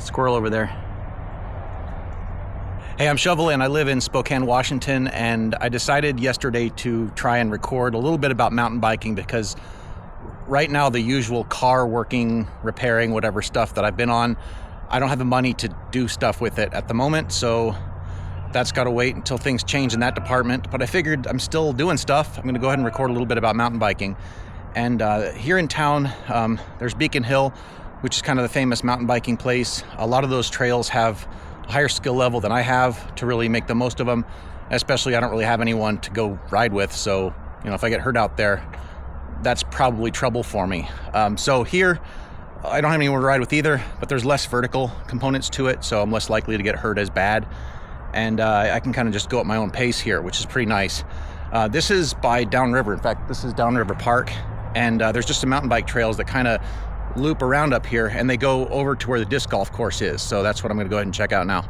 Squirrel over there. Hey, I'm Shovelin. I live in Spokane, Washington, and I decided yesterday to try and record a little bit about mountain biking because right now the usual car working, repairing, whatever stuff that I've been on, I don't have the money to do stuff with it at the moment, so that's got to wait until things change in that department. But I figured I'm still doing stuff. I'm going to go ahead and record a little bit about mountain biking. And here in town, there's Beacon Hill, which is kind of the famous mountain biking place. A lot of those trails have a higher skill level than I have to really make the most of them. Especially, I don't really have anyone to go ride with. So, if I get hurt out there, that's probably trouble for me. So here, I don't have anyone to ride with either, but there's less vertical components to it, so I'm less likely to get hurt as bad. And I can kind of just go at my own pace here, which is pretty nice. This is by Downriver. In fact, this is Downriver Park, and there's just some mountain bike trails that kind of loop around up here, and they go over to where the disc golf course is. So that's what I'm going to go ahead and check out now.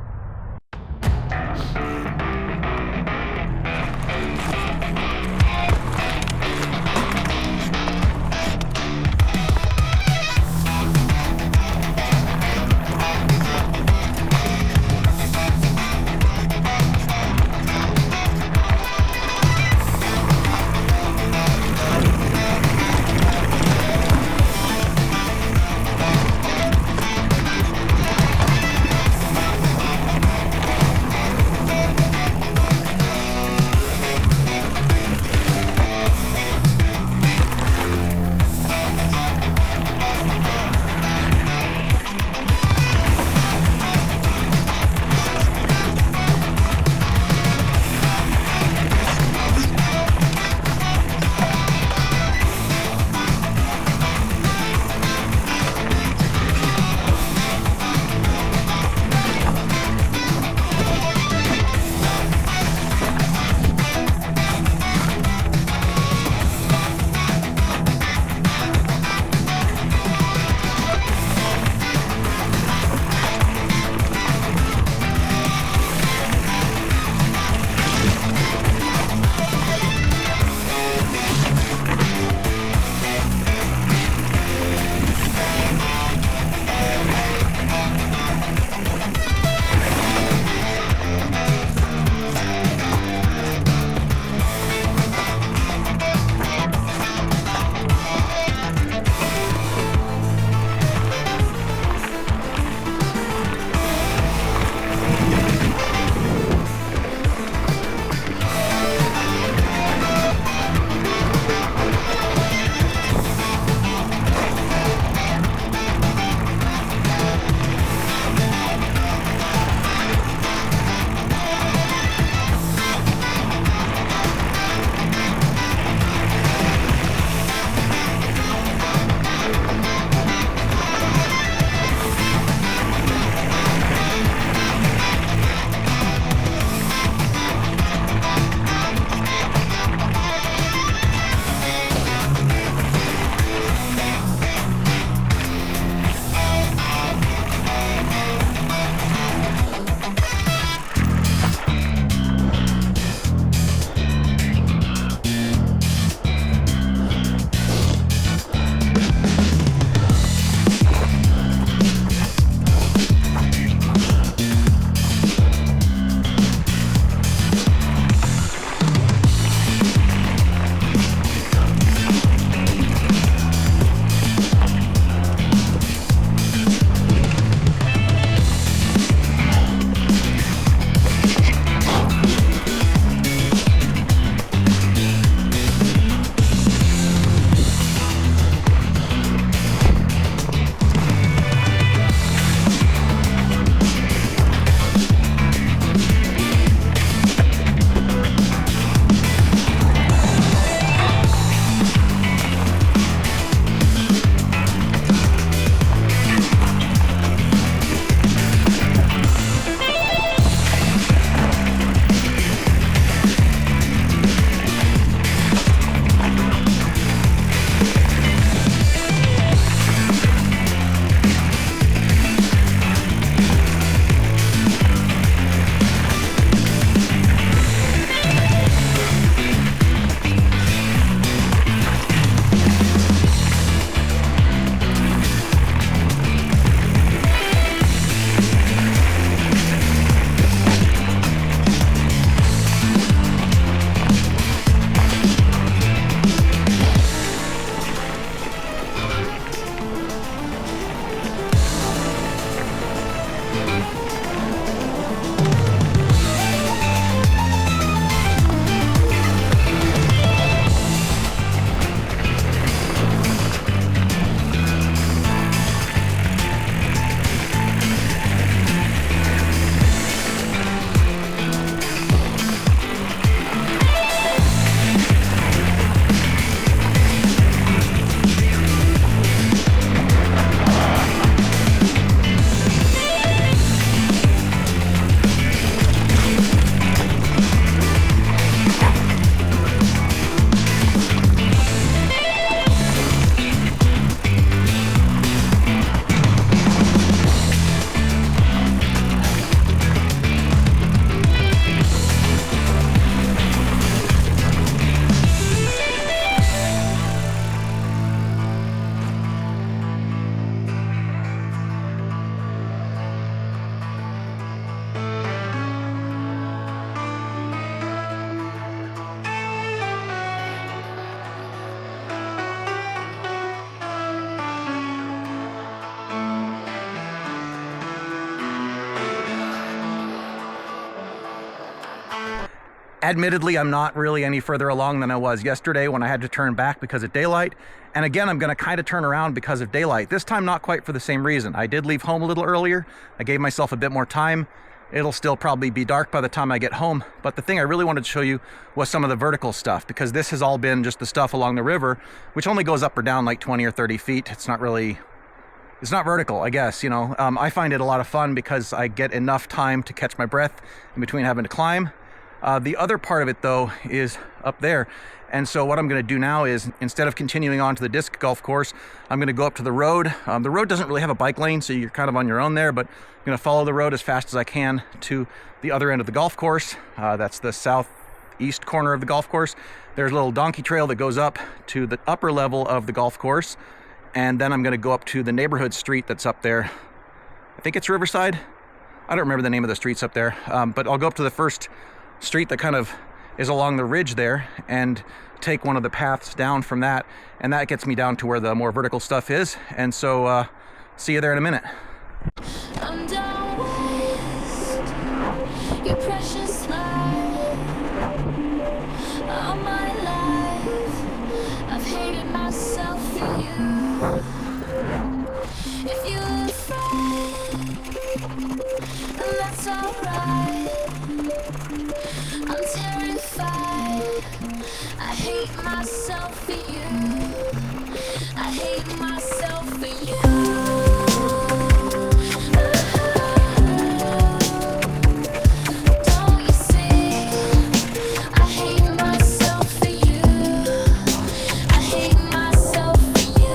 Admittedly, I'm not really any further along than I was yesterday when I had to turn back because of daylight. And again, I'm going to kind of turn around because of daylight. This time, not quite for the same reason. I did leave home a little earlier. I gave myself a bit more time. It'll still probably be dark by the time I get home. But the thing I really wanted to show you was some of the vertical stuff, because this has all been just the stuff along the river, which only goes up or down like 20 or 30 feet. It's not vertical, I guess, you know. I find it a lot of fun because I get enough time to catch my breath in between having to climb. The other part of it, though, is up there. And so what I'm going to do now is, instead of continuing on to the disc golf course, I'm going to go up to the road. The road doesn't really have a bike lane, so you're kind of on your own there, but I'm going to follow the road as fast as I can to the other end of the golf course. That's the southeast corner of the golf course. There's a little donkey trail that goes up to the upper level of the golf course, and then I'm going to go up to the neighborhood street that's up there. I think it's Riverside. I don't remember the name of the streets up there, but I'll go up to the first street that kind of is along the ridge there and take one of the paths down from that, and that gets me down to where the more vertical stuff is. And so see you there in a minute. I'm down west, your precious smile. All my life I've hated myself for you. If you're afraid, then that's alright. I'm terrified. I hate myself for you. I hate myself for you. Myself for you. I hate myself for you.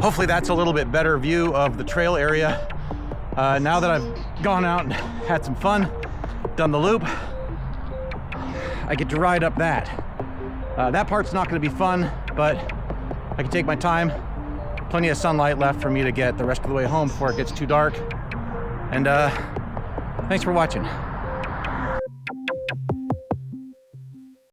hopefully that's a little bit better view of the trail area. Now that I've gone out and had some fun, done the loop, I get to ride up that. That part's not going to be fun, but I can take my time. Plenty of sunlight left for me to get the rest of the way home before it gets too dark. And thanks for watching.